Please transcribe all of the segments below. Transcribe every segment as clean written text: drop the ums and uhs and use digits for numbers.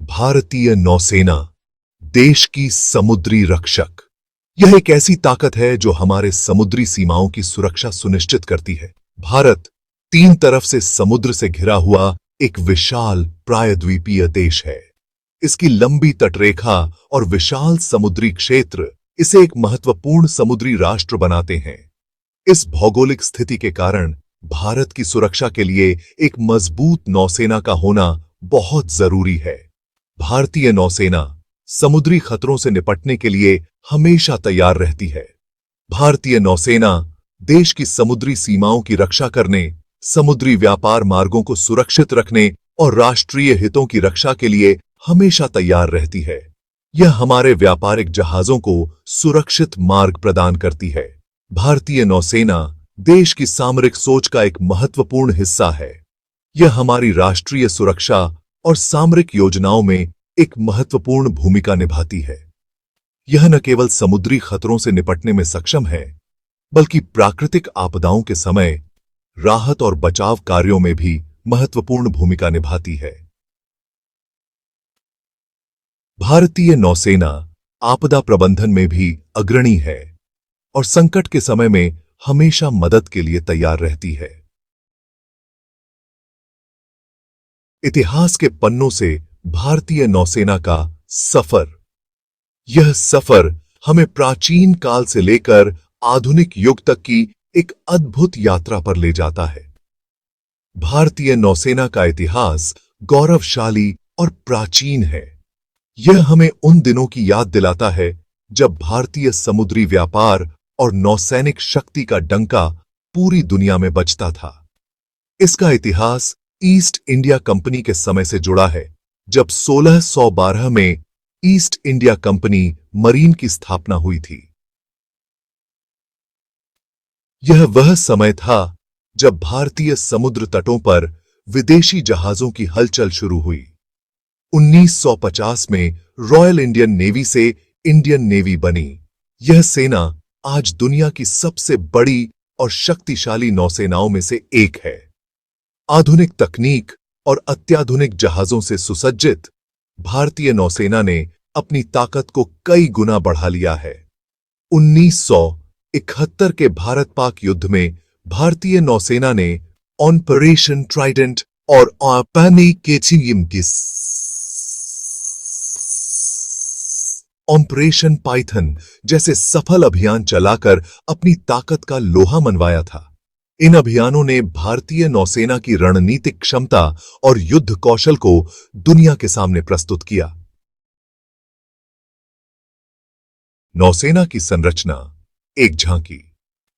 भारतीय नौसेना, देश की समुद्री रक्षक। यह एक ऐसी ताकत है जो हमारे समुद्री सीमाओं की सुरक्षा सुनिश्चित करती है। भारत तीन तरफ से समुद्र से घिरा हुआ एक विशाल प्रायद्वीपीय देश है। इसकी लंबी तटरेखा और विशाल समुद्री क्षेत्र इसे एक महत्वपूर्ण समुद्री राष्ट्र बनाते हैं। इस भौगोलिक स्थिति के कारण भारत की सुरक्षा के लिए एक मजबूत नौसेना का होना बहुत जरूरी है। भारतीय नौसेना समुद्री खतरों से निपटने के लिए हमेशा तैयार रहती है। भारतीय नौसेना देश की समुद्री सीमाओं की रक्षा करने, समुद्री व्यापार मार्गों को सुरक्षित रखने और राष्ट्रीय हितों की रक्षा के लिए हमेशा तैयार रहती है। यह हमारे व्यापारिक जहाजों को सुरक्षित मार्ग प्रदान करती है। भारतीय नौसेना देश की सामरिक सोच का एक महत्वपूर्ण हिस्सा है। यह हमारी राष्ट्रीय सुरक्षा और सामरिक योजनाओं में एक महत्वपूर्ण भूमिका निभाती है। यह न केवल समुद्री खतरों से निपटने में सक्षम है, बल्कि प्राकृतिक आपदाओं के समय राहत और बचाव कार्यों में भी महत्वपूर्ण भूमिका निभाती है। भारतीय नौसेना आपदा प्रबंधन में भी अग्रणी है और संकट के समय में हमेशा मदद के लिए तैयार रहती है। इतिहास के पन्नों से भारतीय नौसेना का सफर। यह सफर हमें प्राचीन काल से लेकर आधुनिक युग तक की एक अद्भुत यात्रा पर ले जाता है। भारतीय नौसेना का इतिहास गौरवशाली और प्राचीन है। यह हमें उन दिनों की याद दिलाता है जब भारतीय समुद्री व्यापार और नौसैनिक शक्ति का डंका पूरी दुनिया में बजता था। इसका इतिहास ईस्ट इंडिया कंपनी के समय से जुड़ा है, जब 1612 में ईस्ट इंडिया कंपनी मरीन की स्थापना हुई थी। यह वह समय था जब भारतीय समुद्र तटों पर विदेशी जहाजों की हलचल शुरू हुई। 1950 में रॉयल इंडियन नेवी से इंडियन नेवी बनी। यह सेना आज दुनिया की सबसे बड़ी और शक्तिशाली नौसेनाओं में से एक है। आधुनिक तकनीक और अत्याधुनिक जहाजों से सुसज्जित भारतीय नौसेना ने अपनी ताकत को कई गुना बढ़ा लिया है। 1971 के भारत-पाक युद्ध में भारतीय नौसेना ने ऑपरेशन ट्राइडेंट और ऑपरेशन पाइथन जैसे सफल अभियान चलाकर अपनी ताकत का लोहा मनवाया था। इन अभियानों ने भारतीय नौसेना की रणनीतिक क्षमता और युद्ध कौशल को दुनिया के सामने प्रस्तुत किया। नौसेना की संरचना एक झांकी।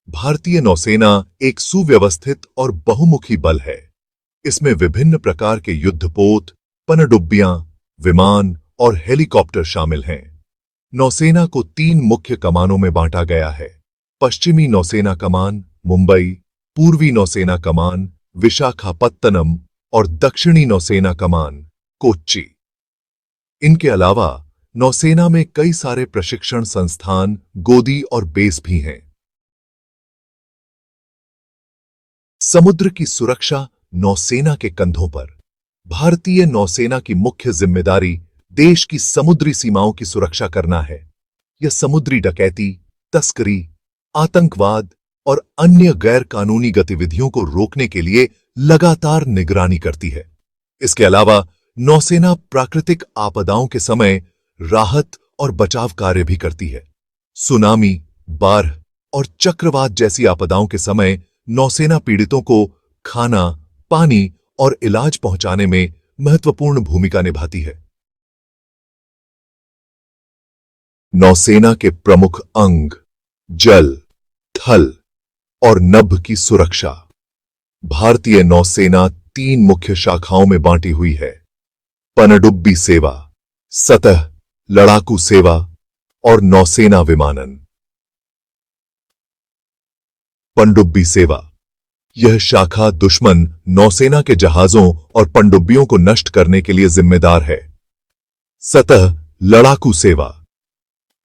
भारतीय नौसेना एक सुव्यवस्थित और बहुमुखी बल है। इसमें विभिन्न प्रकार के युद्धपोत, पनडुब्बियां, विमान और हेलीकॉप्टर शामिल हैं। नौसेना को 3 मुख्य कमानों में बांटा गया है: पश्चिमी नौसेना कमान मुंबई, पूर्वी नौसेना कमान विशाखापत्तनम और दक्षिणी नौसेना कमान कोच्चि। इनके अलावा नौसेना में कई सारे प्रशिक्षण संस्थान, गोदी और बेस भी हैं। समुद्र की सुरक्षा नौसेना के कंधों पर। भारतीय नौसेना की मुख्य जिम्मेदारी देश की समुद्री सीमाओं की सुरक्षा करना है। यह समुद्री डकैती, तस्करी, आतंकवाद और अन्य गैर कानूनी गतिविधियों को रोकने के लिए लगातार निगरानी करती है। इसके अलावा नौसेना प्राकृतिक आपदाओं के समय राहत और बचाव कार्य भी करती है। सुनामी, बाढ़ और चक्रवात जैसी आपदाओं के समय नौसेना पीड़ितों को खाना, पानी और इलाज पहुंचाने में महत्वपूर्ण भूमिका निभाती है। नौसेना के प्रमुख अंग जल, थल और नभ की सुरक्षा। भारतीय नौसेना 3 मुख्य शाखाओं में बांटी हुई है: पनडुब्बी सेवा, सतह लड़ाकू सेवा और नौसेना विमानन। पनडुब्बी सेवा। यह शाखा दुश्मन नौसेना के जहाजों और पनडुब्बियों को नष्ट करने के लिए जिम्मेदार है। सतह लड़ाकू सेवा।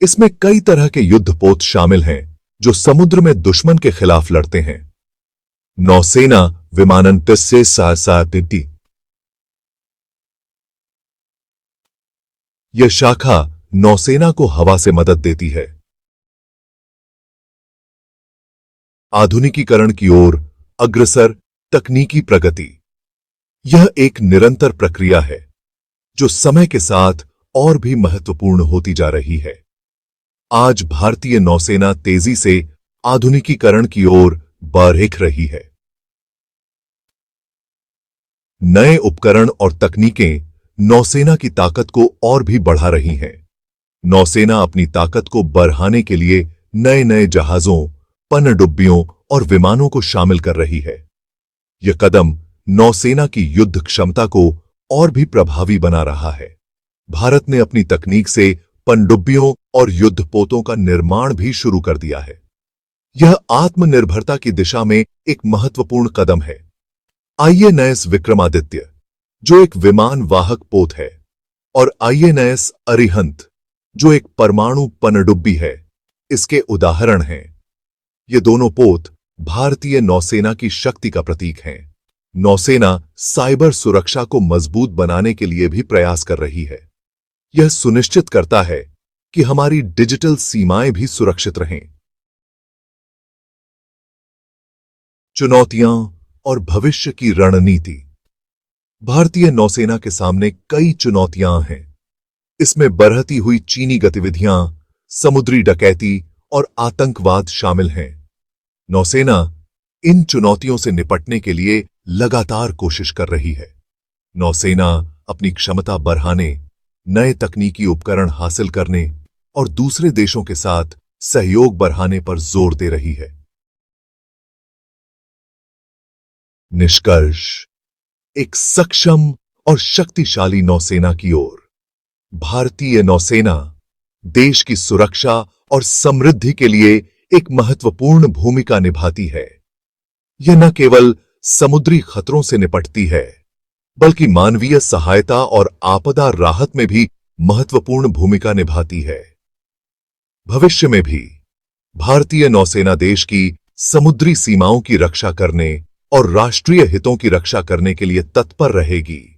इसमें कई तरह के युद्धपोत शामिल हैं जो समुद्र में दुश्मन के खिलाफ लड़ते हैं। नौसेना विमानन से यह शाखा नौसेना को हवा से मदद देती है। आधुनिकीकरण की ओर अग्रसर तकनीकी प्रगति। यह एक निरंतर प्रक्रिया है जो समय के साथ और भी महत्वपूर्ण होती जा रही है। आज भारतीय नौसेना तेजी से आधुनिकीकरण की ओर बढ़ रही है। नए उपकरण और तकनीकें नौसेना की ताकत को और भी बढ़ा रही हैं। नौसेना अपनी ताकत को बढ़ाने के लिए नए नए जहाजों, पनडुब्बियों और विमानों को शामिल कर रही है। यह कदम नौसेना की युद्ध क्षमता को और भी प्रभावी बना रहा है। भारत ने अपनी तकनीक से पनडुब्बियों और युद्धपोतों का निर्माण भी शुरू कर दिया है। यह आत्मनिर्भरता की दिशा में एक महत्वपूर्ण कदम है। आईएनएस विक्रमादित्य, जो एक विमान वाहक पोत है, और आईएनएस अरिहंत, जो एक परमाणु पनडुब्बी है, इसके उदाहरण हैं। ये दोनों पोत भारतीय नौसेना की शक्ति का प्रतीक हैं। नौसेना साइबर सुरक्षा को मजबूत बनाने के लिए भी प्रयास कर रही है। यह सुनिश्चित करता है कि हमारी डिजिटल सीमाएं भी सुरक्षित रहें। चुनौतियां और भविष्य की रणनीति। भारतीय नौसेना के सामने कई चुनौतियां हैं। इसमें बढ़ती हुई चीनी गतिविधियां, समुद्री डकैती और आतंकवाद शामिल हैं। नौसेना इन चुनौतियों से निपटने के लिए लगातार कोशिश कर रही है। नौसेना अपनी क्षमता बढ़ाने, नए तकनीकी उपकरण हासिल करने और दूसरे देशों के साथ सहयोग बढ़ाने पर जोर दे रही है। निष्कर्ष, एक सक्षम और शक्तिशाली नौसेना की ओर। भारतीय नौसेना देश की सुरक्षा और समृद्धि के लिए एक महत्वपूर्ण भूमिका निभाती है। यह न केवल समुद्री खतरों से निपटती है, बल्कि मानवीय सहायता और आपदा राहत में भी महत्वपूर्ण भूमिका निभाती है। भविष्य में भी भारतीय नौसेना देश की समुद्री सीमाओं की रक्षा करने और राष्ट्रीय हितों की रक्षा करने के लिए तत्पर रहेगी।